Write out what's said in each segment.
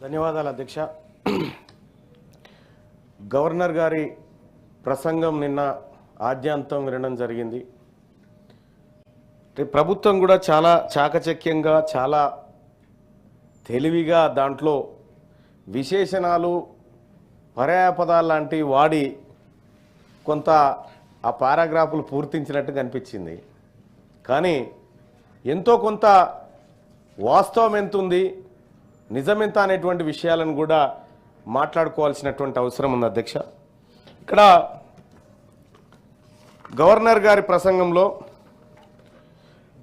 ధన్యవాదాలు అధ్యక్ష. గవర్నర్ గారి ప్రసంగం నిన్న ఆద్యాంతం వినడం జరిగింది. ప్రభుత్వం కూడా చాలా చాకచక్యంగా చాలా తెలివిగా దాంట్లో విశేషణాలు పర్యాయపదాలు లాంటివి వాడి కొంత ఆ పారాగ్రాఫులు పూర్తించినట్టు కనిపించింది. కానీ ఎంతో కొంత వాస్తవం ఎంత ఉంది, నిజమెంత అనేటువంటి విషయాలను కూడా మాట్లాడుకోవాల్సినటువంటి అవసరం ఉంది అధ్యక్ష. ఇక్కడ గవర్నర్ గారి ప్రసంగంలో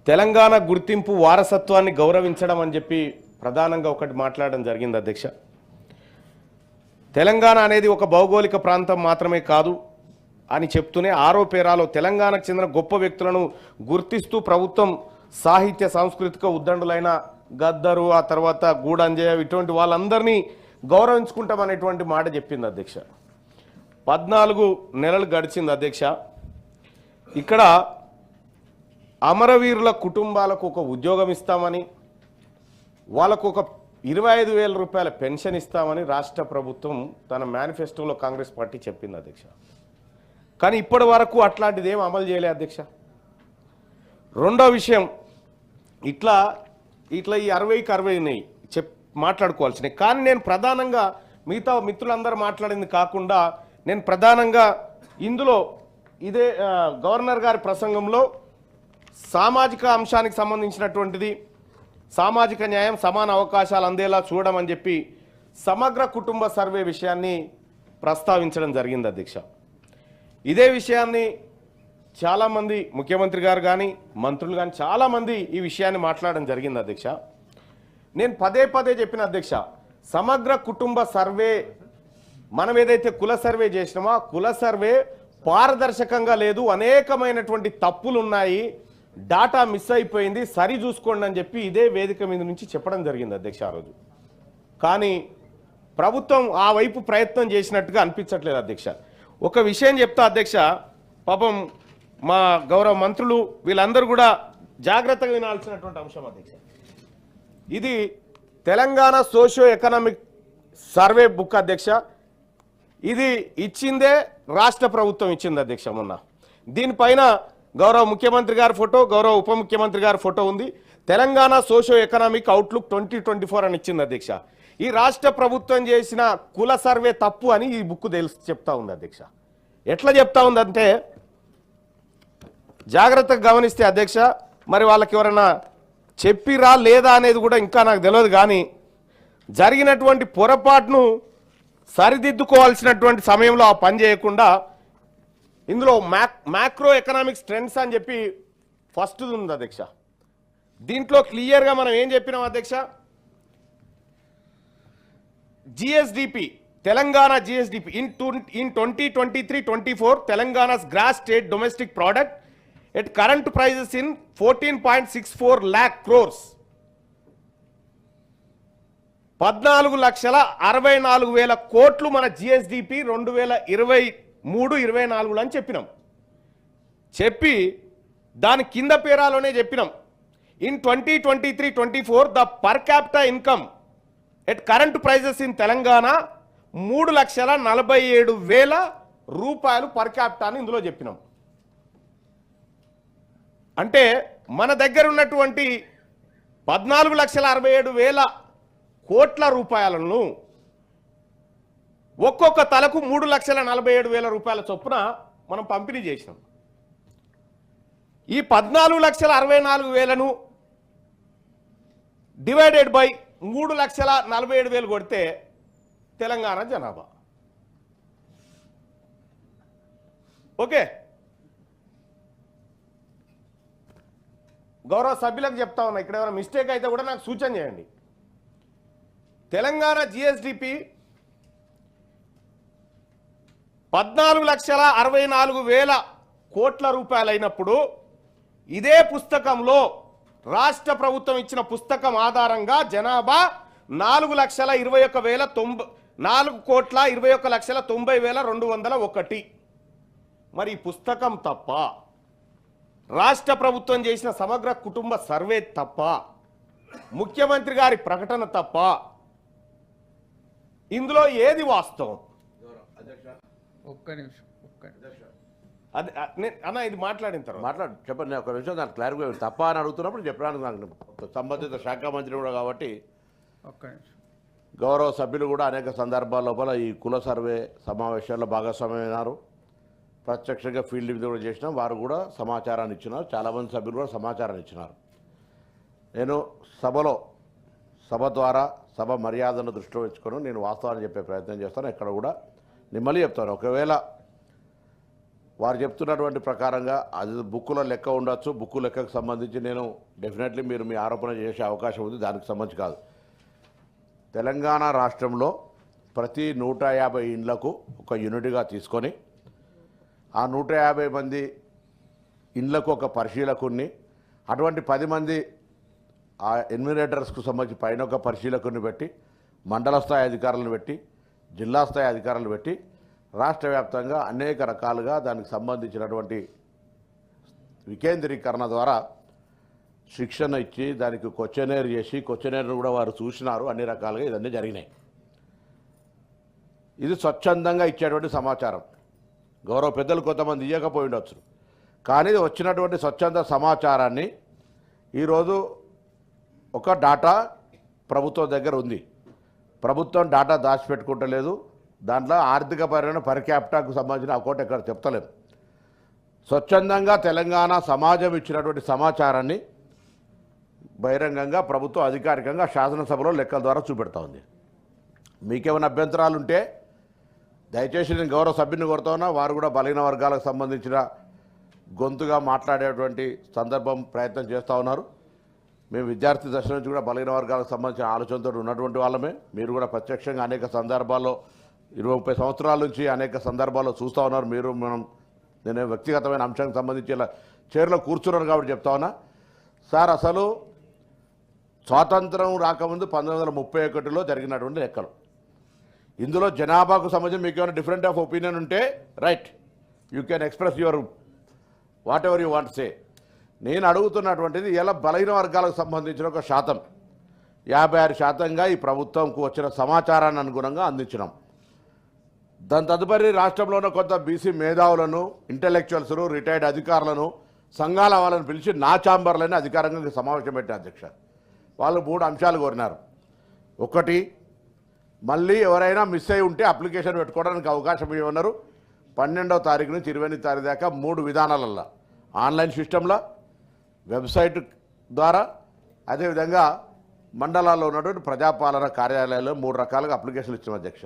తెలంగాణ గుర్తింపు వారసత్వాన్ని గౌరవించడం అని చెప్పి ప్రధానంగా ఒకటి మాట్లాడడం జరిగింది అధ్యక్ష. తెలంగాణ అనేది ఒక భౌగోళిక ప్రాంతం మాత్రమే కాదు అని చెప్తూనే ఆరో పేరాలో తెలంగాణకు చెందిన గొప్ప వ్యక్తులను గుర్తిస్తూ ప్రభుత్వం సాహిత్య సాంస్కృతిక ఉద్దండులైన గద్దరు, ఆ తర్వాత గూడంజయ, ఇటువంటి వాళ్ళందరినీ గౌరవించుకుంటామనేటువంటి మాట చెప్పింది అధ్యక్ష. 14 నెలలు గడిచింది అధ్యక్ష. ఇక్కడ అమరవీరుల కుటుంబాలకు ఒక ఉద్యోగం ఇస్తామని, వాళ్ళకు ఒక 25,000 రూపాయల పెన్షన్ ఇస్తామని రాష్ట్ర ప్రభుత్వం తన మేనిఫెస్టోలో కాంగ్రెస్ పార్టీ చెప్పింది అధ్యక్ష. కానీ ఇప్పటి వరకు అట్లాంటిది ఏం అమలు చేయలే అధ్యక్ష. రెండో విషయం, ఇట్లా ఈ 60కి 60 ఉన్నాయి మాట్లాడుకోవాల్సినవి. కానీ నేను ప్రధానంగా మిగతా మిత్రులందరూ మాట్లాడింది కాకుండా నేను ప్రధానంగా ఇందులో ఇదే గవర్నర్ గారి ప్రసంగంలో సామాజిక అంశానికి సంబంధించినటువంటిది, సామాజిక న్యాయం సమాన అవకాశాలు అందేలా చూడమని చెప్పి సమగ్ర కుటుంబ సర్వే విషయాన్ని ప్రస్తావించడం జరిగింది అధ్యక్ష. ఇదే విషయాన్ని చాలామంది ముఖ్యమంత్రి గారు కానీ మంత్రులు కానీ చాలామంది ఈ విషయాన్ని మాట్లాడడం జరిగింది అధ్యక్ష. నేను పదే పదే చెప్పిన అధ్యక్ష, సమగ్ర కుటుంబ సర్వే మనం ఏదైతే కుల సర్వే చేసినామో ఆ కుల సర్వే పారదర్శకంగా లేదు, అనేకమైనటువంటి తప్పులు ఉన్నాయి, డాటా మిస్ అయిపోయింది, సరి చూసుకోండి అని చెప్పి ఇదే వేదిక మీద నుంచి చెప్పడం జరిగింది అధ్యక్ష ఆ రోజు. కానీ ప్రభుత్వం ఆ వైపు ప్రయత్నం చేసినట్టుగా అనిపించట్లేదు అధ్యక్ష. ఒక విషయం చెప్తా అధ్యక్ష, పాపం మా గౌరవ మంత్రులు వీళ్ళందరూ కూడా జాగ్రత్తగా వినాల్సినటువంటి అంశం అధ్యక్ష. ఇది Telangana socio economic survey book అధ్యక్ష. ఇది ఇచ్చిందే రాష్ట్ర ప్రభుత్వం ఇచ్చింది అధ్యక్ష మొన్న. దీనిపైన గౌరవ ముఖ్యమంత్రి గారి ఫోటో, గౌరవ ఉప ముఖ్యమంత్రి గారి ఫోటో ఉంది. తెలంగాణ సోషియో ఎకనామిక్ అవుట్లుక్ 2024 అని ఇచ్చింది అధ్యక్ష. ఈ రాష్ట్ర ప్రభుత్వం చేసిన కుల సర్వే తప్పు అని ఈ బుక్ చెప్తా ఉంది అధ్యక్ష. ఎట్లా చెప్తా ఉందంటే, జాగ్రత్తగా గమనిస్తే అధ్యక్ష, మరి వాళ్ళకి ఎవరైనా చెప్పిరా లేదా అనేది కూడా ఇంకా నాకు తెలియదు. కానీ జరిగినటువంటి పొరపాటును సరిదిద్దుకోవాల్సినటువంటి సమయంలో ఆ పని చేయకుండా ఇందులో మ్యాక్రో ఎకనామిక్స్ ట్రెండ్స్ అని చెప్పి ఫస్ట్ ఉంది అధ్యక్ష. దీంట్లో క్లియర్గా మనం ఏం చెప్పినాం అధ్యక్ష, GSDP Telangana GSDP in 2023-24 తెలంగాణ's gross state domestic product at current prices in 14.64 lakh crores 14,64,000 కోట్లు మన జిఎస్డిపి 2023-24 అని చెప్పినాం. చెప్పి దాని కింద పేరాలోనే చెప్పినాం, in 2023-24 the per capita income at current prices in Telangana 3,47,000 రూపాయలు పర్ క్యాపిటా అని ఇందులో చెప్పినాం. అంటే మన దగ్గర ఉన్నటువంటి 14,67,000 కోట్ల రూపాయలను ఒక్కొక్క తలకు 3,47,000 రూపాయల చొప్పున మనం పంపిణీ చేసినాం. ఈ 14,64,000ను డివైడెడ్ బై 3,47,000 కొడితే తెలంగాణ జనాభా. ఓకే, గౌరవ సభ్యులకు చెప్తా ఉన్నా, ఇక్కడ ఏమైనా మిస్టేక్ అయితే కూడా నాకు సూచన చేయండి. తెలంగాణ జిఎస్డిపి 14,64,000 కోట్ల రూపాయలు అయినప్పుడు ఇదే పుస్తకంలో రాష్ట్ర ప్రభుత్వం ఇచ్చిన పుస్తకం ఆధారంగా జనాభా 4,21,90,201. మరి ఈ పుస్తకం తప్ప, రాష్ట్ర ప్రభుత్వం చేసిన సమగ్ర కుటుంబ సర్వే తప్ప, ముఖ్యమంత్రి గారి ప్రకటన తప్ప, ఇందులో ఏది వాస్తవం? ఒక్క నిమిషం. అది అన్న ఇది మాట్లాడిన తర్వాత చెప్పండి. నేను ఒక విషయం దానికి క్లారిఫై తప్ప అని అడుగుతున్నప్పుడు చెప్పడానికి నాకు సంబంధిత శాఖ మంత్రి కూడా కాబట్టి ఒక్క నిమిషం. గౌరవ సభ్యులు కూడా అనేక సందర్భాల లోపల ఈ కుల సర్వే సమావేశాల్లో భాగస్వామ్యమైనారు. ప్రత్యక్షంగా ఫీల్డ్ మీద కూడా చేసినాం. వారు కూడా సమాచారాన్ని ఇచ్చినారు. చాలామంది సభ్యులు కూడా సమాచారాన్ని ఇచ్చినారు. నేను సభ ద్వారా సభ మర్యాదను దృష్టిలో ఉంచుకొని నేను వాస్తవాన్ని చెప్పే ప్రయత్నం చేస్తాను. ఎక్కడ కూడా నేను మళ్ళీ చెప్తాను, ఒకవేళ వారు చెప్తున్నటువంటి ప్రకారంగా అది బుక్కులో లెక్క ఉండొచ్చు. బుక్కు లెక్కకు సంబంధించి నేను డెఫినెట్లీ మీరు మీ ఆరోపణ చేసే అవకాశం ఉంది. దానికి సంబంధించి కాదు. తెలంగాణ రాష్ట్రంలో ప్రతి 150 ఇండ్లకు ఒక యూనిట్గా తీసుకొని ఆ 150 మంది ఇండ్లకు ఒక పరిశీలకుడిని, అటువంటి 10 మంది ఆ ఎన్యూమరేటర్స్కు సంబంధించి పైన ఒక పరిశీలకుడిని పెట్టి, మండల స్థాయి అధికారులను పెట్టి, జిల్లా స్థాయి అధికారులను పెట్టి రాష్ట్ర వ్యాప్తంగా అనేక రకాలుగా దానికి సంబంధించినటువంటి వికేంద్రీకరణ ద్వారా శిక్షణ ఇచ్చి దానికి క్వశ్చనేర్ చేసి క్వశ్చనేర్ను కూడా వారు చూసినారు. అన్ని రకాలుగా ఇవన్నీ జరిగినాయి. ఇది స్వచ్ఛందంగా ఇచ్చేటువంటి సమాచారం. గౌరవ పెద్దలు కొంతమంది ఇవ్వకపోయి ఉండొచ్చు, కానీ ఇది వచ్చినటువంటి స్వచ్ఛంద సమాచారాన్ని ఈరోజు ఒక డాటా ప్రభుత్వం దగ్గర ఉంది. ప్రభుత్వం డాటా దాచిపెట్టుకుంటలేదు. దాంట్లో ఆర్థిక పరమైన పర్ క్యాపిటాకు సంబంధించిన అకౌంట్ ఎక్కడ చెప్తలేదు. స్వచ్ఛందంగా తెలంగాణ సమాజం ఇచ్చినటువంటి సమాచారాన్ని బహిరంగంగా ప్రభుత్వం అధికారికంగా శాసనసభలో లెక్కల ద్వారా చూపెడతా ఉంది. మీకేమైనా అభ్యంతరాలు ఉంటే దయచేసి నేను గౌరవ సభ్యుని కోరుతున్నా, వారు కూడా బలహీన వర్గాలకు సంబంధించిన గొంతుగా మాట్లాడేటువంటి సందర్భం ప్రయత్నం చేస్తూ ఉన్నారు. మేము విద్యార్థి దశ నుంచి కూడా బలహీన వర్గాలకు సంబంధించిన ఆలోచనతో ఉన్నటువంటి వాళ్ళమే. మీరు కూడా ప్రత్యక్షంగా అనేక సందర్భాల్లో 20-30 సంవత్సరాల నుంచి అనేక సందర్భాల్లో చూస్తూ ఉన్నారు. నేను వ్యక్తిగతమైన అంశానికి సంబంధించి ఇలా చైర్లో కూర్చున్నారు కాబట్టి చెప్తా ఉన్నా. సార్, అసలు స్వాతంత్రం రాకముందు 1931లో జరిగినటువంటి లెక్కలు. ఇందులో జనాభాకు సంబంధించి మీకు ఏమైనా డిఫరెంట్ ఆఫ్ ఒపీనియన్ ఉంటే right, you can express your what ever you want say. నేను అడుగుతున్నటువంటిది ఇలా బలహీన వర్గాలకు సంబంధించిన ఒక శాతం 56% ఈ ప్రభుత్వంకు వచ్చిన సమాచారాన్ని అనుగుణంగా అందించినాం. దాని తదుపరి రాష్ట్రంలో ఉన్న కొంత బీసీ మేధావులను, ఇంటెలెక్చువల్స్ను, రిటైర్డ్ అధికారులను, సంఘాల వాళ్ళని పిలిచి నా ఛాంబర్లోనే అధికారంగా సమావేశం పెట్టిన అధ్యక్ష. వాళ్ళు 3 అంశాలు కోరినారు. ఒకటి, మళ్ళీ ఎవరైనా మిస్ అయి ఉంటే అప్లికేషన్ పెట్టుకోవడానికి అవకాశం ఇవ్వన్నారు. 12వ తారీఖు నుంచి 28వ తారీఖు దాకా 3 విధానాలల్లో, ఆన్లైన్ సిస్టంలో, వెబ్సైట్ ద్వారా, అదేవిధంగా మండలాల్లో ఉన్నటువంటి ప్రజాపాలన కార్యాలయాల్లో 3 రకాలుగా అప్లికేషన్లు ఇచ్చాం అధ్యక్ష.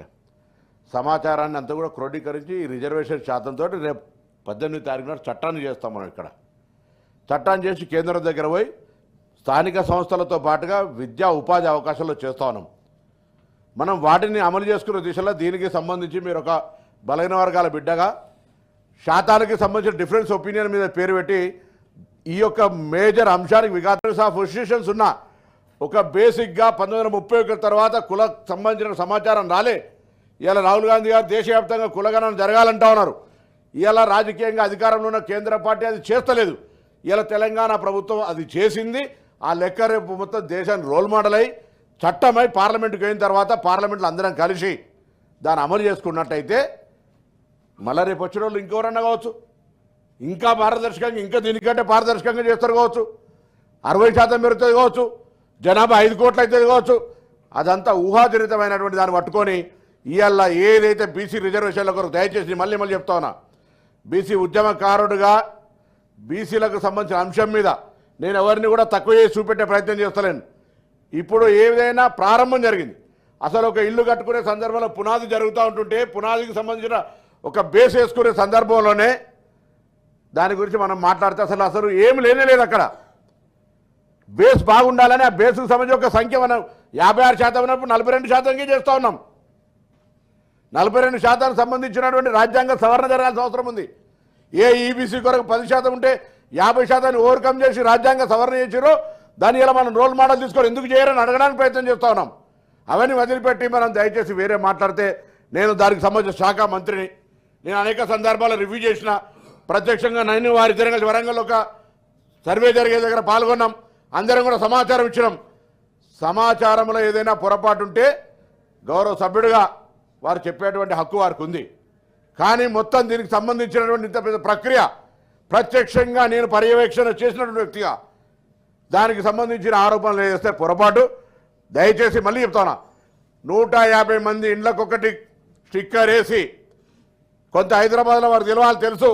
సమాచారాన్ని అంతా కూడా క్రోడీకరించి రిజర్వేషన్ శాతంతో రేపు 18వ తారీఖు నాడు చట్టాన్ని చేస్తాం. మనం ఇక్కడ చట్టాన్ని చేసి కేంద్రం దగ్గర పోయి స్థానిక సంస్థలతో పాటుగా విద్యా ఉపాధి అవకాశాలు చేస్తూ ఉన్నాం. మనం వాటిని అమలు చేసుకునే దిశలో దీనికి సంబంధించి మీరు ఒక బలహీన వర్గాల బిడ్డగా శాతానికి సంబంధించిన డిఫరెన్స్ ఒపీనియన్ మీద పేరు పెట్టి ఈ యొక్క మేజర్ అంశానికి విగాటర్స్ ఆఫ్ ఇన్స్టిట్యూషన్స్ ఉన్న ఒక బేసిక్గా 1931 తర్వాత కులకు సంబంధించిన సమాచారం రాలే. ఇలా రాహుల్ గాంధీ గారు దేశవ్యాప్తంగా కులగణన జరగాలంటా ఉన్నారు. ఇలా రాజకీయంగా అధికారంలో ఉన్న కేంద్ర పార్టీ అది చేస్తలేదు. ఇలా తెలంగాణ ప్రభుత్వం అది చేసింది. ఆ లెక్క రేపు మొత్తం దేశాన్ని రోల్ మోడల్ అయి చట్టమై పార్లమెంటుకి అయిన తర్వాత పార్లమెంట్లో అందరం కలిసి దాన్ని అమలు చేసుకున్నట్టయితే మళ్ళీ రేపు వచ్చిన వాళ్ళు ఇంకెవరన్నా కావచ్చు, ఇంకా పారదర్శకంగా, ఇంకా దీనికంటే పారదర్శకంగా చేస్తారు కావచ్చు, 60% పెరుగుతుంది కావచ్చు, జనాభా 5 కోట్లు అవుతుంది కావచ్చు. అదంతా ఊహాజనితమైనటువంటి దాన్ని పట్టుకొని ఇవాళ ఏదైతే బీసీ రిజర్వేషన్ల కొరకు దయచేసి మళ్ళీ చెప్తా ఉన్నా, బీసీ ఉద్యమకారుడుగా బీసీలకు సంబంధించిన అంశం మీద నేను ఎవరిని కూడా తక్కువ చేసి చూపెట్టే ప్రయత్నం చేస్తలేను. ఇప్పుడు ఏదైనా ప్రారంభం జరిగింది. అసలు ఒక ఇల్లు కట్టుకునే సందర్భంలో పునాది జరుగుతూ ఉంటుంటే పునాదికి సంబంధించిన ఒక బేస్ వేసుకునే సందర్భంలోనే దాని గురించి మనం మాట్లాడితే అసలు ఏమి లేనేలేదు. అక్కడ బేస్ బాగుండాలని ఆ బేస్కు సంబంధించి ఒక సంఖ్య మనం 56% ఉన్నప్పుడు 42%కి చేస్తూ ఉన్నాం. 42% సంబంధించినటువంటి రాజ్యాంగ సవరణ జరగాల్సిన అవసరం ఉంది. ఏ ఈబీసీ కొరకు 10% ఉంటే 50% ఓవర్కమ్ చేసి రాజ్యాంగ సవరణ చేసిరో దాని ఇలా మనం రోల్ మోడల్ తీసుకొని ఎందుకు చేయరని అడగడానికి ప్రయత్నం చేస్తూ ఉన్నాం. అవన్నీ వదిలిపెట్టి మనం దయచేసి వేరే మాట్లాడితే, నేను దానికి సంబంధించిన శాఖ మంత్రిని, నేను అనేక సందర్భాల్లో రివ్యూ చేసిన, ప్రత్యక్షంగా నేను వారి తిరగలి వరంగల్ ఒక సర్వే జరిగే దగ్గర పాల్గొన్నాం. అందరం కూడా సమాచారం ఇచ్చినాం. సమాచారంలో ఏదైనా పొరపాటు ఉంటే గౌరవ సభ్యుడిగా వారు చెప్పేటువంటి హక్కు వారికి ఉంది. కానీ మొత్తం దీనికి సంబంధించినటువంటి ఇంత పెద్ద ప్రక్రియ ప్రత్యక్షంగా నేను పర్యవేక్షణ చేసినటువంటి వ్యక్తిగా దానికి సంబంధించిన ఆరోపణలు చేస్తే పొరపాటు. దయచేసి మళ్ళీ చెప్తాను, 150 మంది ఇండ్లకొకటి స్టిక్కర్ వేసి కొంత హైదరాబాద్లో వారు తెలవాలి తెలుసు.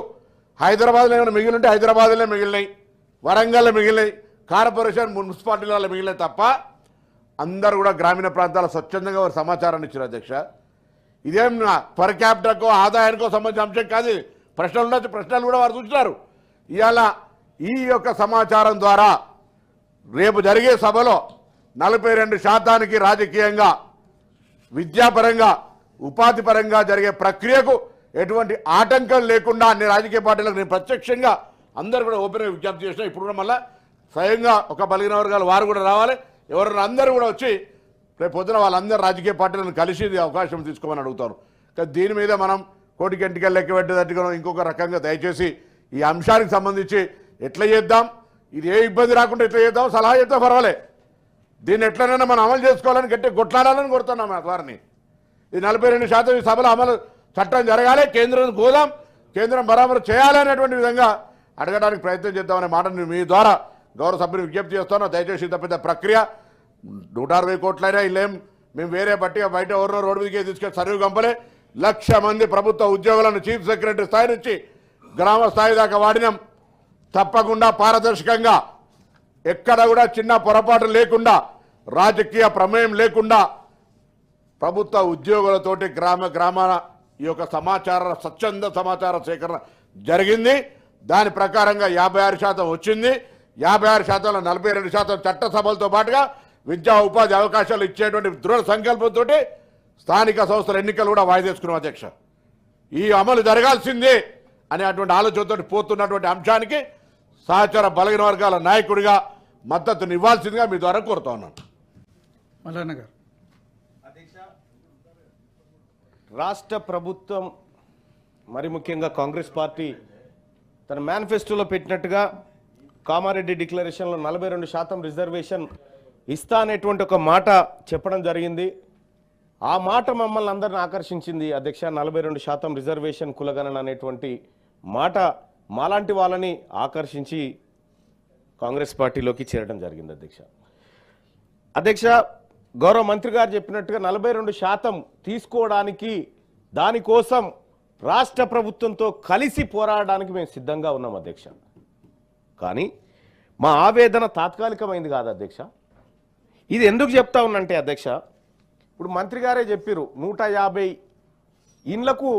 హైదరాబాద్లో ఏమైనా మిగిలింటే హైదరాబాద్లో మిగిలినాయి, వరంగల్లో మిగిలినాయి, కార్పొరేషన్ మున్సిపాలిటీలలో మిగిలినాయి తప్ప అందరూ కూడా గ్రామీణ ప్రాంతాల స్వచ్ఛందంగా వారు సమాచారాన్ని ఇచ్చారు అధ్యక్ష. ఇదేం పర్ క్యాపిటల్కో ఆదాయానికో సంబంధించిన అంశం కాదు. ప్రశ్నలు ఉండొచ్చు, ప్రశ్నలు కూడా వారు చూస్తున్నారు. ఇవాళ ఈ యొక్క సమాచారం ద్వారా రేపు జరిగే సభలో 42% రాజకీయంగా, విద్యాపరంగా, ఉపాధి పరంగా జరిగే ప్రక్రియకు ఎటువంటి ఆటంకం లేకుండా అన్ని రాజకీయ పార్టీలకు నేను ప్రత్యక్షంగా అందరూ కూడా ఓపెన్గా విజ్ఞప్తి చేసినా. ఇప్పుడు కూడా మళ్ళీ స్వయంగా ఒక బలిగిన వర్గాలు వారు కూడా రావాలి, ఎవరైనా అందరూ కూడా వచ్చి రేపు పొద్దున వాళ్ళందరూ రాజకీయ పార్టీలను కలిసి అవకాశం తీసుకోమని అడుగుతాను. కానీ దీని మీద మనం కోటికి ఎంటికలు లెక్క పెట్టేటట్టుగా ఇంకొక రకంగా దయచేసి ఈ అంశానికి సంబంధించి ఎట్లా చేద్దాం, ఇది ఏ ఇబ్బంది రాకుండా ఎట్లా చేద్దాం సలహా చేద్దాం, పర్వాలే. దీన్ని ఎట్లనైనా మనం అమలు చేసుకోవాలని గట్టి కొట్లాడాలని కోరుతున్నాం వారిని. ఇది 42% ఈ సభలో అమలు చట్టం జరగాలి, కేంద్రం గోదాం, కేంద్రం బరాబరు చేయాలనేటువంటి విధంగా అడగడానికి ప్రయత్నం చేద్దామనే మాటను మీ ద్వారా గౌరవ సభ్యులు విజ్ఞప్తి చేస్తాను. దయచేసి ఇంత పెద్ద ప్రక్రియ 160 కోట్లైనా ఇల్లేం మేము వేరే బట్టి బయట ఎవరినో రోడ్డు మీదకి తీసుకెళ్ళి సర్వే కంపలే. 1,00,000 మంది ప్రభుత్వ ఉద్యోగులను చీఫ్ సెక్రటరీ స్థాయి నుంచి గ్రామ స్థాయి దాకా వాడినాం. తప్పకుండా పారదర్శకంగా, ఎక్కడ కూడా చిన్న పొరపాటు లేకుండా, రాజకీయ ప్రమేయం లేకుండా ప్రభుత్వ ఉద్యోగులతోటి గ్రామాల ఈ యొక్క స్వచ్ఛంద సమాచార సేకరణ జరిగింది. దాని ప్రకారంగా 56% వచ్చింది. 56%లో 42% చట్టసభలతో పాటుగా విద్యా ఉపాధి అవకాశాలు ఇచ్చేటువంటి దృఢ సంకల్పంతో స్థానిక సంస్థల ఎన్నికలు కూడా వాయిదేసుకున్నాం అధ్యక్ష. ఈ అమలు జరగాల్సిందే అనేటువంటి ఆలోచనతో పోతున్నటువంటి అంశానికి సహచార బలహీన వర్గాల నాయకుడిగా మద్దతుని ఇవ్వాల్సిందిగా మీ ద్వారా కోరుతా ఉన్నాను. మల్లన్న గారు. రాష్ట్ర ప్రభుత్వం మరి ముఖ్యంగా కాంగ్రెస్ పార్టీ తన మేనిఫెస్టోలో పెట్టినట్టుగా కామారెడ్డి డిక్లరేషన్లో 42% రిజర్వేషన్ ఇస్తా అనేటువంటి ఒక మాట చెప్పడం జరిగింది. ఆ మాట మమ్మల్ని అందరిని ఆకర్షించింది అధ్యక్ష. 42% రిజర్వేషన్ కులగణన అనేటువంటి మాట మాలాంటి వాళ్ళని ఆకర్షించి కాంగ్రెస్ పార్టీలోకి చేరడం జరిగింది అధ్యక్ష. గౌరవ మంత్రి గారు చెప్పినట్టుగా 42% తీసుకోవడానికి, దానికోసం రాష్ట్ర ప్రభుత్వంతో కలిసి పోరాడడానికి మేము సిద్ధంగా ఉన్నాం అధ్యక్ష. కానీ మా ఆవేదన తాత్కాలికమైంది కాదు అధ్యక్ష. ఇది ఎందుకు చెప్తా ఉన్నంటే అధ్యక్ష, ఇప్పుడు మంత్రి గారే చెప్పారు 150 ఇండ్లకు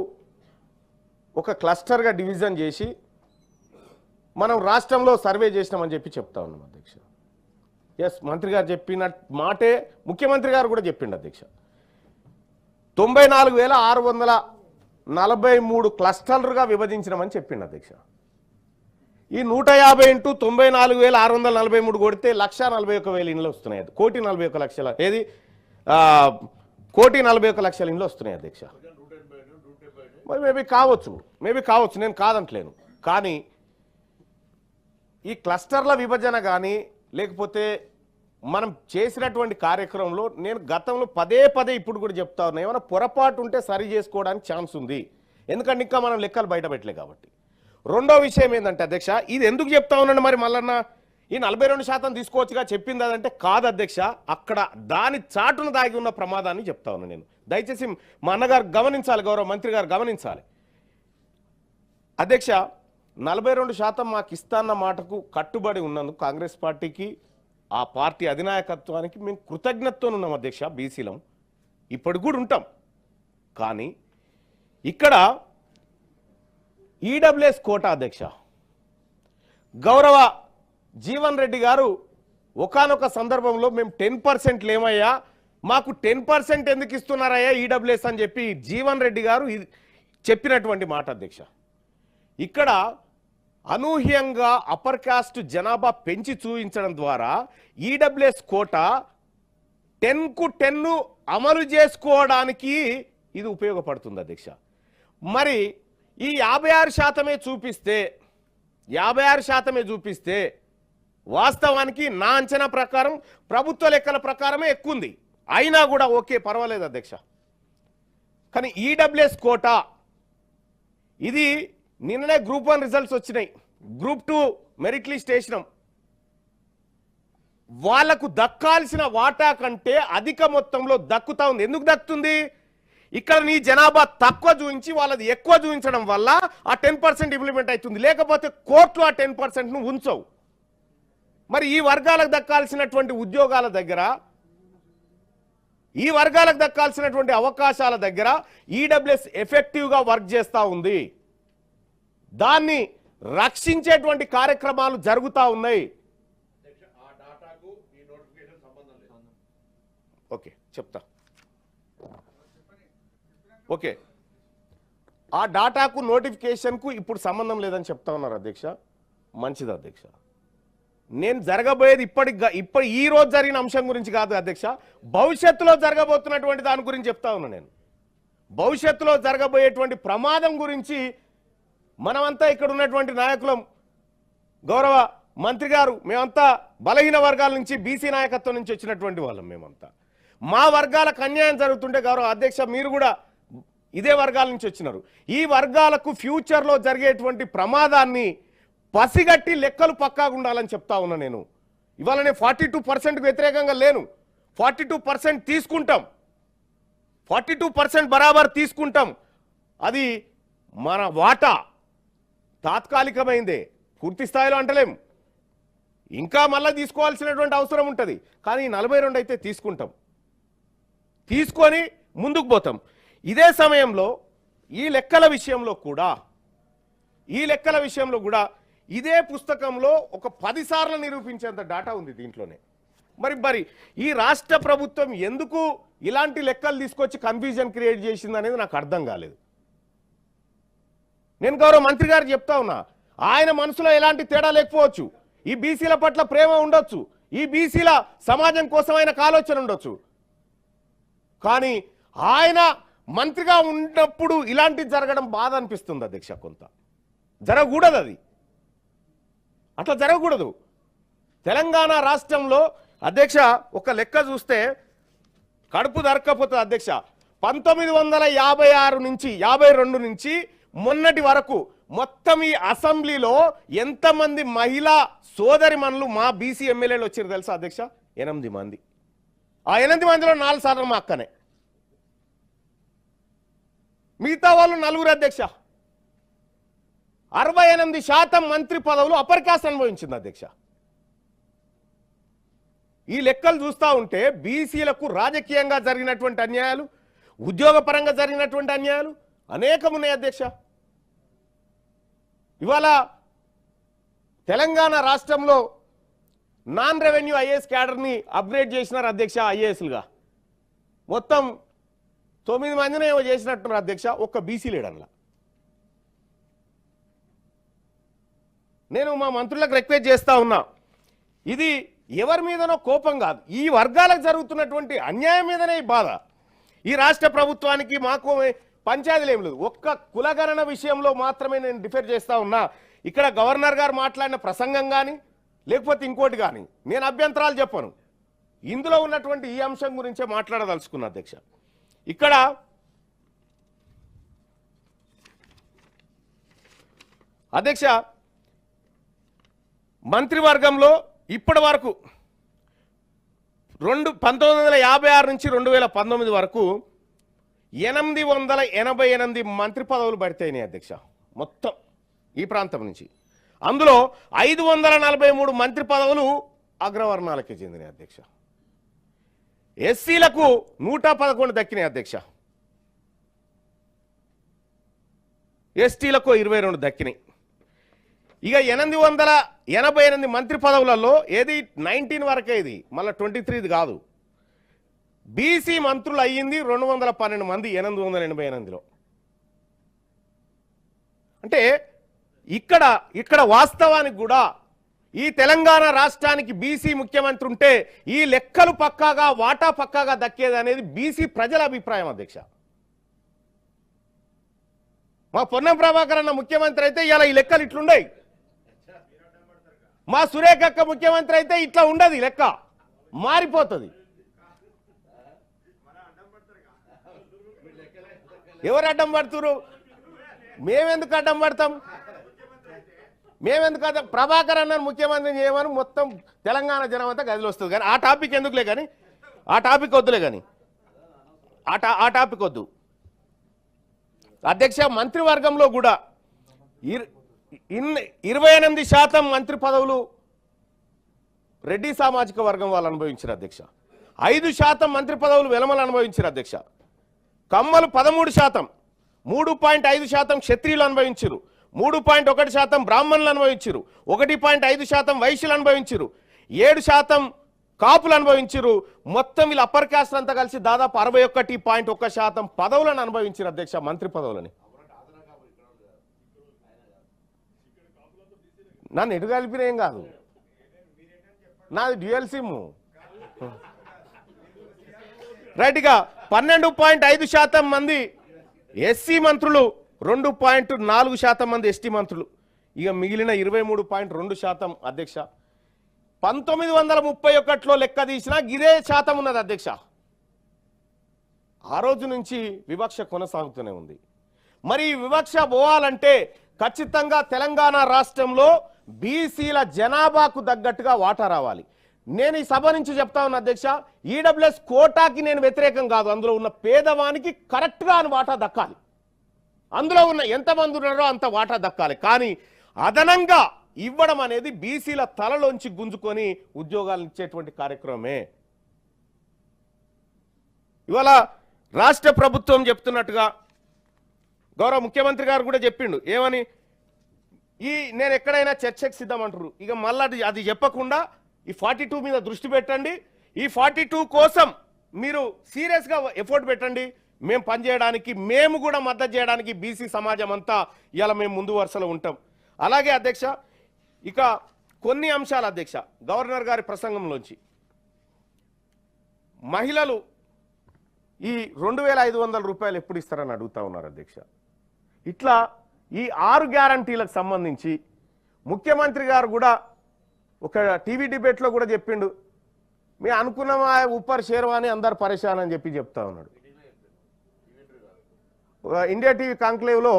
ఒక క్లస్టర్గా డివిజన్ చేసి మనం రాష్ట్రంలో సర్వే చేసినామని చెప్పి చెప్తా ఉన్నాం అధ్యక్ష. ఎస్, మంత్రి గారు చెప్పిన మాటే ముఖ్యమంత్రి గారు కూడా చెప్పిండు అధ్యక్ష. 94,643 క్లస్టర్లుగా విభజించినామని చెప్పిండు అధ్యక్ష. ఈ 150 ఇంటూ 94,643 కొడితే 1,41,000 ఇండ్లు వస్తున్నాయి. 1,41,00,000 ఏది 1,41,00,000 ఇండ్లు వస్తున్నాయి అధ్యక్ష. మేబీ కావచ్చు, నేను కాదంటలేను. కానీ ఈ క్లస్టర్ల విభజన కానీ లేకపోతే మనం చేసినటువంటి కార్యక్రమంలో నేను గతంలో పదే ఇప్పుడు కూడా చెప్తా ఉన్నా, ఏమైనా పొరపాటు ఉంటే సరి చేసుకోవడానికి ఛాన్స్ ఉంది. ఎందుకంటే ఇంకా మనం లెక్కలు బయట పెట్టలే కాబట్టి. రెండో విషయం ఏంటంటే అధ్యక్ష, ఇది ఎందుకు చెప్తా ఉన్నాను మరి మళ్ళన్న ఈ 42% తీసుకోవచ్చుగా చెప్పింది అదంటే కాదు అధ్యక్ష. అక్కడ దాని చాటును దాగి ఉన్న ప్రమాదాన్ని చెప్తా ఉన్నాను నేను. దయచేసి మా అన్నగారు గమనించాలి, గౌరవ మంత్రి గారు గమనించాలి అధ్యక్ష. 42% మాకు ఇస్తాన్న మాటకు కట్టుబడి ఉన్నందుకు కాంగ్రెస్ పార్టీకి, ఆ పార్టీ అధినాయకత్వానికి మేము కృతజ్ఞతతో ఉన్నాం అధ్యక్ష. బీసీలం ఇప్పటికి కూడా ఉంటాం. కానీ ఇక్కడ ఈడబ్ల్యూఎస్ కోటా అధ్యక్ష, గౌరవ జీవన్ రెడ్డి గారు ఒకానొక సందర్భంలో మేము 10% లేమయ్యా, మాకు 10% ఎందుకు ఇస్తున్నారయ్యా ఈడబ్ల్యూఎస్ అని చెప్పి జీవన్ రెడ్డి గారు చెప్పినటువంటి మాట అధ్యక్ష. ఇక్కడ అనూహ్యంగా అప్పర్ కాస్ట్ జనాభా పెంచి చూపించడం ద్వారా ఈడబ్ల్యూఎస్ కోటా 10కు 10 అమలు చేసుకోవడానికి ఇది ఉపయోగపడుతుంది అధ్యక్ష. మరి ఈ 56% చూపిస్తే వాస్తవానికి నా అంచనా ప్రకారం ప్రభుత్వ లెక్కల ప్రకారమే ఎక్కువ ఉంది. అయినా కూడా ఓకే పర్వాలేదు అధ్యక్ష. కానీ ఈడబ్ల్యూఎస్ కోటా ఇది నిన్ననే గ్రూప్ 1 రిజల్ట్స్ వచ్చినాయి, గ్రూప్ 2 మెరిట్ లిస్ట్ వేసినాం. వాళ్లకు దక్కాల్సిన వాటా కంటే అధిక మొత్తంలో దక్కుతా ఉంది. ఎందుకు దక్కుతుంది? ఇక్కడ నీ జనాభా తక్కువ చూపించి వాళ్ళది ఎక్కువ చూపించడం వల్ల ఆ 10% ఇంప్లిమెంట్ అవుతుంది. లేకపోతే కోర్టులో ఆ 10%ను ఉంచవు. మరి ఈ వర్గాలకు దక్కాల్సినటువంటి ఉద్యోగాల దగ్గర, ఈ వర్గాలకు దక్కాల్సినటువంటి అవకాశాల దగ్గర ఈడబ్ల్యూఎస్ ఎఫెక్టివ్గా వర్క్ చేస్తూ ఉంది. దాన్ని రక్షించేటువంటి కార్యక్రమాలు జరుగుతూ ఉన్నాయి. ఓకే చెప్తా. ఓకే, ఆ డాటాకు నోటిఫికేషన్కు ఇప్పుడు సంబంధం లేదని చెప్తా ఉన్నారు అధ్యక్ష. మంచిది అధ్యక్ష. నేను జరగబోయేది ఇప్పుడు ఈ రోజు జరిగిన అంశం గురించి కాదు అధ్యక్ష, భవిష్యత్తులో జరగబోతున్నటువంటి దాని గురించి చెప్తా ఉన్నా. నేను భవిష్యత్తులో జరగబోయేటువంటి ప్రమాదం గురించి మనమంతా ఇక్కడ ఉన్నటువంటి నాయకులం, గౌరవ మంత్రి గారు, మేమంతా బలహీన వర్గాల నుంచి బీసీ నాయకత్వం నుంచి వచ్చినటువంటి వాళ్ళం. మేమంతా మా వర్గాలకు అన్యాయం జరుగుతుంటే గౌరవ అధ్యక్ష మీరు కూడా ఇదే వర్గాల నుంచి వచ్చినారు. ఈ వర్గాలకు ఫ్యూచర్లో జరిగేటువంటి ప్రమాదాన్ని పసిగట్టి లెక్కలు పక్కాగా ఉండాలని చెప్తా ఉన్నా. నేను ఇవాళ నేను 42%కు వ్యతిరేకంగా లేను. 42% తీసుకుంటాం, 42% బరాబర్ తీసుకుంటాం. అది మన వాటా తాత్కాలికమైందే, పూర్తి స్థాయిలో అంటలేం. ఇంకా మళ్ళీ తీసుకోవాల్సినటువంటి అవసరం ఉంటుంది. కానీ 42 అయితే తీసుకుంటాం, తీసుకొని ముందుకు పోతాం. ఇదే సమయంలో ఈ లెక్కల విషయంలో కూడా ఇదే పుస్తకంలో ఒక 10 సార్లు నిరూపించేంత డాటా ఉంది దీంట్లోనే. మరి ఈ రాష్ట్ర ప్రభుత్వం ఎందుకు ఇలాంటి లెక్కలు తీసుకొచ్చి కన్ఫ్యూజన్ క్రియేట్ చేసింది అనేది నాకు అర్థం కాలేదు. నేను గౌరవ మంత్రి గారు చెప్తా ఉన్నా, ఆయన మనసులో ఎలాంటి తేడా లేకపోవచ్చు, ఈ బీసీల పట్ల ప్రేమ ఉండొచ్చు, ఈ బీసీల సమాజం కోసం ఆయనకు ఆలోచన ఉండొచ్చు. కానీ ఆయన మంత్రిగా ఉన్నప్పుడు ఇలాంటిది జరగడం బాధ అనిపిస్తుంది అధ్యక్ష. కొంత జరగకూడదు, అది అట్లా జరగకూడదు. తెలంగాణ రాష్ట్రంలో అధ్యక్ష ఒక లెక్క చూస్తే కడుపు దొరక్కపోతుంది అధ్యక్ష. 1956 నుంచి 52 నుంచి మొన్నటి వరకు మొత్తం ఈ అసెంబ్లీలో ఎంతమంది మహిళా సోదరిమణులు మా బీసీ ఎమ్మెల్యేలు వచ్చారు తెలుసా అధ్యక్ష? 8 మంది. ఆ 8 మందిలో 4 సార్లు మా అక్కనే, మిగతా వాళ్ళు 4 అధ్యక్ష. 68% మంత్రి పదవులు అప్పర్ కాస్ట్ అనుభవించింది అధ్యక్ష. ఈ లెక్కలు చూస్తూ ఉంటే బీసీలకు రాజకీయంగా జరిగినటువంటి అన్యాయాలు, ఉద్యోగపరంగా జరిగినటువంటి అన్యాయాలు అనేకం ఉన్నాయి అధ్యక్ష. ఇవాళ తెలంగాణ రాష్ట్రంలో నాన్ రెవెన్యూ ఐఏఎస్ క్యాడర్ని అప్గ్రేడ్ చేసినారు అధ్యక్ష. ఐఏఎస్లుగా మొత్తం 9 మందిని ఏమో చేసినట్టున్నారు అధ్యక్ష, ఒక్క బీసీ లీడర్లా. నేను మా మంత్రులకు రిక్వెస్ట్ చేస్తా ఉన్నా, ఇది ఎవరి మీదనో కోపం కాదు, ఈ వర్గాలకు జరుగుతున్నటువంటి అన్యాయం మీదనే ఈ బాధ. ఈ రాష్ట్ర ప్రభుత్వానికి మాకు పంచాయతీలు ఏం లేదు. ఒక్క కులగణన విషయంలో మాత్రమే నేను డిఫర్ చేస్తా ఉన్నా. ఇక్కడ గవర్నర్ గారు మాట్లాడిన ప్రసంగం కానీ లేకపోతే ఇంకోటి కానీ నేను అభ్యంతరాలు చెప్పను. ఇందులో ఉన్నటువంటి ఈ అంశం గురించే మాట్లాడదలుచుకున్నా అధ్యక్ష. ఇక్కడ అధ్యక్ష మంత్రివర్గంలో ఇప్పటి వరకు 1956 నుంచి 2019 వరకు 888 మంత్రి పదవులు భర్తయినాయి అధ్యక్ష మొత్తం ఈ ప్రాంతం నుంచి. అందులో 543 మంత్రి పదవులు అగ్రవర్ణాలకి చెందినాయి అధ్యక్ష. ఎస్సీలకు 111 దక్కినాయి అధ్యక్ష, ఎస్టీలకు 22 దక్కినాయి. ఇక 888 మంత్రి పదవులలో ఏది 19 వరకే, ఇది మళ్ళీ 23 కాదు. బీసీ మంత్రులు అయ్యింది 212 మంది 888లో. అంటే ఇక్కడ వాస్తవానికి కూడా ఈ తెలంగాణ రాష్ట్రానికి బీసీ ముఖ్యమంత్రి ఉంటే ఈ లెక్కలు పక్కాగా వాటా పక్కాగా దక్కేది అనేది బీసీ ప్రజల అభిప్రాయం అధ్యక్ష. మా పొన్నం ప్రభాకర్ అన్న ముఖ్యమంత్రి అయితే ఇలా ఈ లెక్కలు ఇట్లుండయి, మా సురేఖక్క ముఖ్యమంత్రి అయితే ఇట్లా ఉండదు, లెక్క మారిపోతుంది. ఎవరు అడ్డం పడుతురు? మేమెందుకు అడ్డం పడతాం? మేమెందుకు అడ్డం? ప్రభాకర్ అన్నారు ముఖ్యమంత్రిని చేయమని మొత్తం తెలంగాణ జనం అంతా గదిలో వస్తుంది. కానీ ఆ టాపిక్ ఎందుకులే, కానీ ఆ టాపిక్ వద్దులే, కానీ ఆ టాపిక్ వద్దు. అధ్యక్ష, మంత్రివర్గంలో కూడా 28% మంత్రి పదవులు రెడ్డి సామాజిక వర్గం వాళ్ళు అనుభవించారు అధ్యక్ష. 5% మంత్రి పదవులు వెలమలు అనుభవించారు అధ్యక్ష. కమ్మలు 13%, 3.5% క్షత్రియులు అనుభవించారు, 3.1% బ్రాహ్మణులు అనుభవించారు, 1.5% వైశ్యులు అనుభవించారు, 7% కాపులు అనుభవించారు. మొత్తం వీళ్ళు అప్పర్ కాస్ట్ అంతా కలిసి దాదాపు 61.1% పదవులను అనుభవించారు అధ్యక్ష, మంత్రి పదవులని. నన్ను ఎటు కలిపిన ఏం కాదు, నాది డ్యూయల్ సిమ్. రైట్గా 12.5% మంది ఎస్సీ మంత్రులు, 2.4% మంది ఎస్టీ మంత్రులు, ఇక మిగిలిన 23.2% అధ్యక్ష. 1931లో లెక్క తీసినా గిదే శాతం ఉన్నది అధ్యక్ష. ఆ రోజు నుంచి వివక్ష కొనసాగుతూనే ఉంది. మరి ఈ వివక్ష పోవాలంటే ఖచ్చితంగా తెలంగాణ రాష్ట్రంలో బీసీల జనాభాకు తగ్గట్టుగా వాటా రావాలి. నేను ఈ సభ నుంచి చెప్తా ఉన్నా అధ్యక్ష, ఈడబ్ల్యూఎస్ కోటాకి నేను వ్యతిరేకం కాదు. అందులో ఉన్న పేదవానికి కరెక్ట్గా అని వాటా దక్కాలి. అందులో ఉన్న ఎంతమంది ఉన్నారో అంత వాటా దక్కాలి. కానీ అదనంగా ఇవ్వడం అనేది బీసీల తలలోంచి గుంజుకొని ఉద్యోగాలు ఇచ్చేటువంటి కార్యక్రమమే. ఇవాళ రాష్ట్ర ప్రభుత్వం చెప్తున్నట్టుగా గౌరవ ముఖ్యమంత్రి గారు కూడా చెప్పిండు ఏమని, నేను ఎక్కడైనా చర్చకు సిద్ధమంటారు. ఇక మళ్ళీ అది చెప్పకుండా ఈ 42 మీద దృష్టి పెట్టండి, ఈ 42 కోసం మీరు సీరియస్గా ఎఫర్ట్ పెట్టండి, మేము పనిచేయడానికి, మేము కూడా మద్దతు చేయడానికి బీసీ సమాజం అంతా ఇలా మేము ముందు వరుసలో ఉంటాం. అలాగే అధ్యక్ష, ఇక కొన్ని అంశాలు అధ్యక్ష, గవర్నర్ గారి ప్రసంగంలోంచి మహిళలు ఈ 2500 రూపాయలు ఎప్పుడు ఇస్తారని అడుగుతా ఉన్నారు అధ్యక్ష. ఇట్లా ఈ 6 గ్యారంటీలకు సంబంధించి ముఖ్యమంత్రి గారు కూడా ఒక టీవీ డిబేట్లో కూడా చెప్పిండు, మేము అనుకున్నామా ఉప్పర్ షేర్వాని అందరు పరేషాన్ అని చెప్తా ఉన్నాడు. ఇండియా టీవీ కాంక్లేవ్లో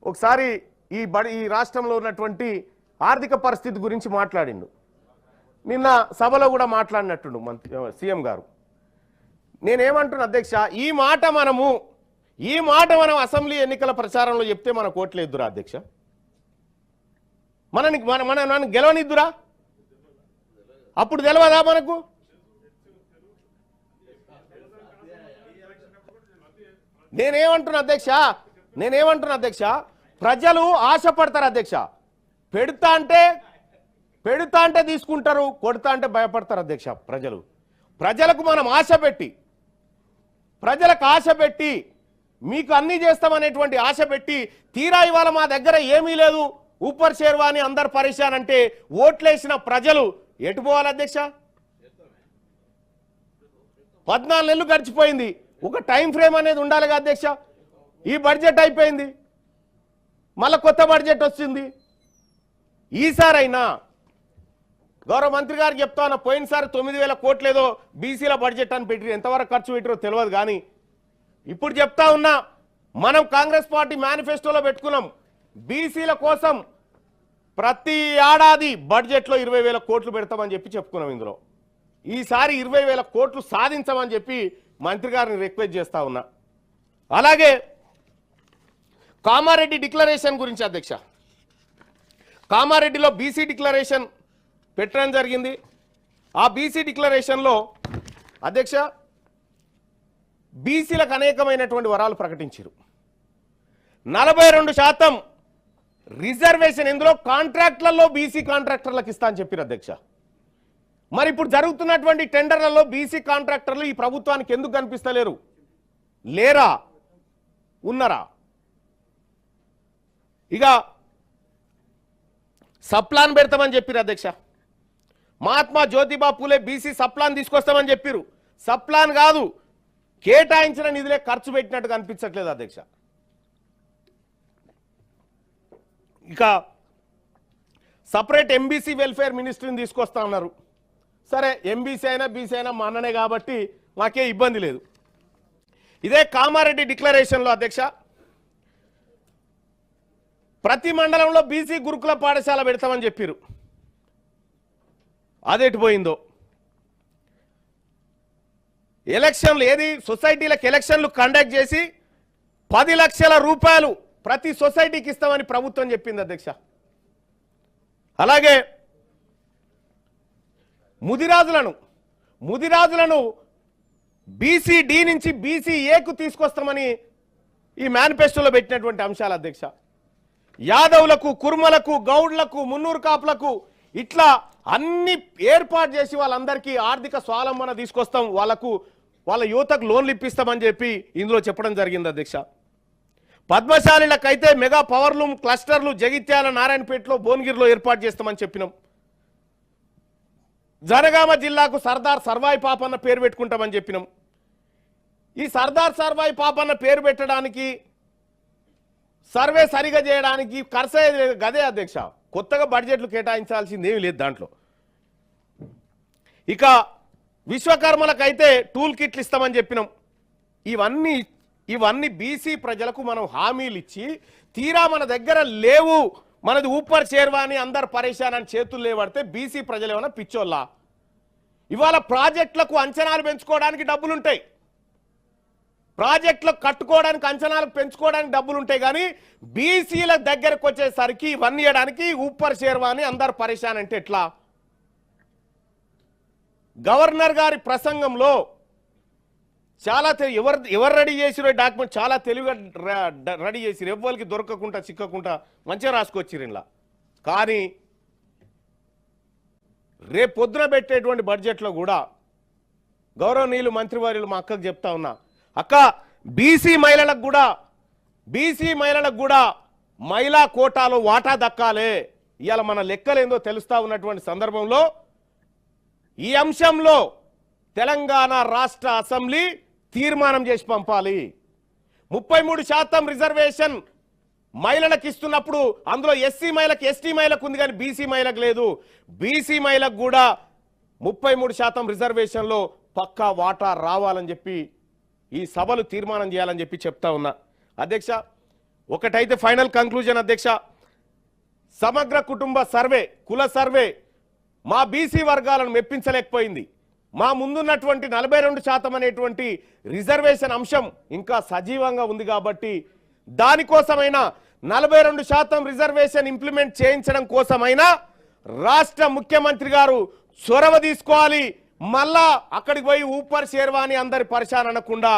ఒకసారి ఈ రాష్ట్రంలో ఉన్నటువంటి ఆర్థిక పరిస్థితి గురించి మాట్లాడిండు. నిన్న సభలో కూడా మాట్లాడినట్టుండు సీఎం గారు. నేనేమంటున్నా అధ్యక్ష, ఈ మాట మనం అసెంబ్లీ ఎన్నికల ప్రచారంలో చెప్తే మన కోట్లేద్దురా అధ్యక్ష, మన గెలవనిద్దురా? అప్పుడు తెలియదా మనకు? నేనేమంటున్నా అధ్యక్ష, ప్రజలు ఆశపడతారు అధ్యక్ష. పెడతా అంటే తీసుకుంటారు, కొడతా అంటే భయపడతారు అధ్యక్ష. ప్రజలకు మనం ప్రజలకు ఆశ పెట్టి మీకు అన్నీ చేస్తామనేటువంటి ఆశ పెట్టి తీరా ఇవాళ మా దగ్గర ఏమీ లేదు, ఊపర్ షేర్వాని అందరు పరేషాన్ అంటే ఓట్లేసిన ప్రజలు ఎటు పోవాలి అధ్యక్ష? 14 నెలలు గడిచిపోయింది, ఒక టైం ఫ్రేమ్ అనేది ఉండాలిగా అధ్యక్ష. ఈ బడ్జెట్ అయిపోయింది, మళ్ళీ కొత్త బడ్జెట్ వచ్చింది. ఈసారైనా గౌరవ మంత్రి గారు చెప్తా ఉన్నా, పోయినసారి 9000 కోట్లు ఏదో బీసీల బడ్జెట్ అని పెట్టి ఎంతవరకు ఖర్చు పెట్టారో తెలియదు. కానీ ఇప్పుడు చెప్తా ఉన్నా, మనం కాంగ్రెస్ పార్టీ మేనిఫెస్టోలో పెట్టుకున్నాం, బీసీల కోసం ప్రతి ఏడాది బడ్జెట్లో 20,000 కోట్లు పెడతామని చెప్పుకున్నాం. ఇందులో ఈసారి 20,000 కోట్లు సాధించమని చెప్పి మంత్రి గారిని రిక్వెస్ట్ చేస్తా ఉన్నా. అలాగే కామారెడ్డి డిక్లరేషన్ గురించి అధ్యక్ష, కామారెడ్డిలో బీసీ డిక్లరేషన్ పెట్టడం జరిగింది. ఆ బీసీ డిక్లరేషన్లో అధ్యక్ష బీసీలకు అనేకమైనటువంటి వరాలు ప్రకటించారు. 42% రిజర్వేషన్ ఇందులో కాంట్రాక్టులలో బీసీ కాంట్రాక్టర్లకు ఇస్తా అని చెప్పారు అధ్యక్ష. మరి ఇప్పుడు జరుగుతున్నటువంటి టెండర్లలో బీసీ కాంట్రాక్టర్లు ఈ ప్రభుత్వానికి ఎందుకు కనిపిస్తలేరు? లేరా? ఉన్నారా? ఇక సప్లాన్ పెడతామని చెప్పారు అధ్యక్ష. మహాత్మా జ్యోతిబా పూలే బీసీ సప్లాన్ తీసుకొస్తామని చెప్పారు. సప్లాన్ కాదు, కేటాయించిన నిధులే ఖర్చు పెట్టినట్టు కనిపించట్లేదు అధ్యక్ష. ఇక సపరేట్ ఎంబీసీ వెల్ఫేర్ మినిస్ట్రీని తీసుకొస్తా ఉన్నారు. సరే, ఎంబీసీ అయినా బీసీ అయినా మా అన్ననే కాబట్టి మాకే ఇబ్బంది లేదు. ఇదే కామారెడ్డి డిక్లరేషన్లో అధ్యక్ష ప్రతి మండలంలో బీసీ గురుకుల పాఠశాల పెడతామని చెప్పారు. అదెటు పోయిందో. ఎలక్షన్లు ఏది సొసైటీలకు ఎలక్షన్లు కండక్ట్ చేసి 10 లక్షల రూపాయలు ప్రతి సొసైటీకి ఇస్తామని ప్రభుత్వం చెప్పింది అధ్యక్ష. అలాగే ముదిరాజులను బీసీ డి నుంచి బీసీ ఏకు తీసుకొస్తామని ఈ మేనిఫెస్టోలో పెట్టినటువంటి అంశాలు అధ్యక్ష. యాదవులకు, కుర్మలకు, గౌడ్లకు, మున్నూరు కాపులకు ఇట్లా అన్ని ఏర్పాటు చేసి వాళ్ళందరికీ ఆర్థిక స్వావలంబన తీసుకొస్తాం, వాళ్ళ యువతకు లోన్లు ఇప్పిస్తామని చెప్పి ఇందులో చెప్పడం జరిగింది అధ్యక్ష. పద్మశాలిలకైతే మెగా పవర్ లూమ్ క్లస్టర్లు జగిత్యాల, నారాయణపేటలో, భువనగిరిలో ఏర్పాటు చేస్తామని చెప్పినాం. జనగామ జిల్లాకు సర్దార్ సర్వాయి పాపన్న పేరు పెట్టుకుంటామని చెప్పినాం. ఈ సర్దార్ సర్వాయి పాపన్న పేరు పెట్టడానికి సర్వే సరిగా చేయడానికి ఖర్చు గదే అధ్యక్ష. కొత్తగా బడ్జెట్లు కేటాయించాల్సింది ఏమీ లేదు దాంట్లో. ఇక విశ్వకర్మలకైతే టూల్ కిట్లు ఇస్తామని చెప్పినాం. ఇవన్నీ బీసీ ప్రజలకు మనం హామీలు ఇచ్చి తీరా మన దగ్గర లేవు, మనది ఊపర్ చేర్వా అని అందరు పరేషాన్ అని చేతులు లేవడితే బీసీ ప్రజలు ఏమైనా పిచ్చోళ్ళా? ఇవాళ ప్రాజెక్టులకు అంచనాలు పెంచుకోవడానికి డబ్బులుంటాయి, ప్రాజెక్టులకు కట్టుకోవడానికి అంచనాలకు పెంచుకోవడానికి డబ్బులుంటాయి, కానీ బీసీల దగ్గరకు వచ్చేసరికి ఇవన్నీ ఇవ్వడానికి ఊపర్ చేర్వా అని అందరు పరేషాన్ అంటే ఎట్లా? గవర్నర్ గారి ప్రసంగంలో చాలా ఎవరు రెడీ చేసిరో డాక్యుమెంట్ చాలా తెలివిగా రెడీ చేసిరు, ఎవ్వరికి దొరకకుండా చిక్కకుండా మంచిగా రాసుకొచ్చిరు ఇలా. కానీ రేపు పొద్దున పెట్టేటువంటి బడ్జెట్లో కూడా గౌరవనీయులు మంత్రివర్యులు మా అక్కకు చెప్తా ఉన్నా, అక్క బీసీ మహిళలకు కూడా మహిళా కోటాలో వాటా దక్కాలే. ఇవాళ మన లెక్కలేందో తెలుస్తా ఉన్నటువంటి సందర్భంలో ఈ అంశంలో తెలంగాణ రాష్ట్ర అసెంబ్లీ తీర్మానం చేసి పంపాలి. 33% రిజర్వేషన్ మహిళలకు ఇస్తున్నప్పుడు అందులో ఎస్సీ మహిళకు, ఎస్టీ మహిళకు ఉంది కానీ బీసీ మహిళకు లేదు. బీసీ మహిళకు కూడా 33% రిజర్వేషన్లో పక్కా వాటా రావాలని చెప్పి ఈ సభలు తీర్మానం చేయాలని చెప్పి చెప్తా ఉన్నా అధ్యక్ష. ఒకటైతే ఫైనల్ కంక్లూజన్ అధ్యక్ష, సమగ్ర కుటుంబ సర్వే, కుల సర్వే మా బీసీ వర్గాలను మెప్పించలేకపోయింది. మా ముందున్నటువంటి 42% అనేటువంటి రిజర్వేషన్ అంశం ఇంకా సజీవంగా ఉంది కాబట్టి దానికోసమైనా 42% రిజర్వేషన్ ఇంప్లిమెంట్ చేయించడం కోసమైనా రాష్ట్ర ముఖ్యమంత్రి గారు చొరవ తీసుకోవాలి. మళ్ళా అక్కడికి పోయి ఊపర్ షేర్వాని అందరి పరిశాన్ అనకుండా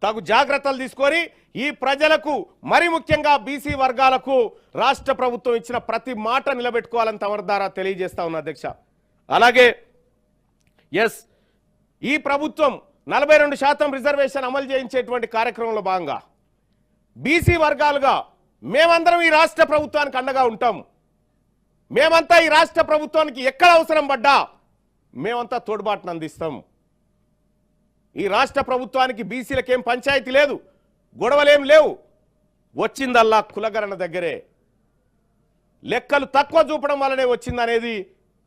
తగు జాగ్రత్తలు తీసుకొని ఈ ప్రజలకు మరి ముఖ్యంగా బీసీ వర్గాలకు రాష్ట్ర ప్రభుత్వం ఇచ్చిన ప్రతి మాట నిలబెట్టుకోవాలని తమ ద్వారా తెలియజేస్తా ఉన్నా అధ్యక్ష. అలాగే ఈ ప్రభుత్వం 42% రిజర్వేషన్ అమలు చేయించేటువంటి కార్యక్రమంలో భాగంగా బీసీ వర్గాలుగా మేమందరం ఈ రాష్ట్ర ప్రభుత్వానికి అండగా ఉంటాం. మేమంతా ఈ రాష్ట్ర ప్రభుత్వానికి ఎక్కడ అవసరం పడ్డా మేమంతా తోడ్పాటును అందిస్తాం. ఈ రాష్ట్ర ప్రభుత్వానికి బీసీలకేం పంచాయతీ లేదు, గొడవలేం లేవు. వచ్చిందల్లా కులగణన దగ్గరే, లెక్కలు తక్కువ చూపడం వల్లనే వచ్చిందనేది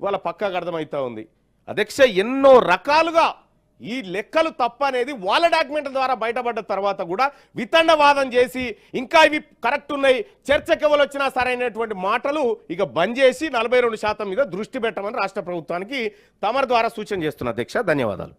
వాళ్ళ పక్కాగా అర్థమవుతా ఉంది అధ్యక్ష. ఎన్నో రకాలుగా ఈ లెక్కలు తప్ప అనేది వాళ్ళ డాక్యుమెంట్ల ద్వారా బయటపడ్డ తర్వాత కూడా వితండవాదం చేసి ఇంకా ఇవి కరెక్ట్ ఉన్నాయి, చర్చకి ఎవరు వచ్చినా సరైనటువంటి మాటలు ఇక బంద్ చేసి 42% మీద దృష్టి పెట్టమని రాష్ట్ర ప్రభుత్వానికి తమరి ద్వారా సూచన చేస్తున్న అధ్యక్ష. ధన్యవాదాలు.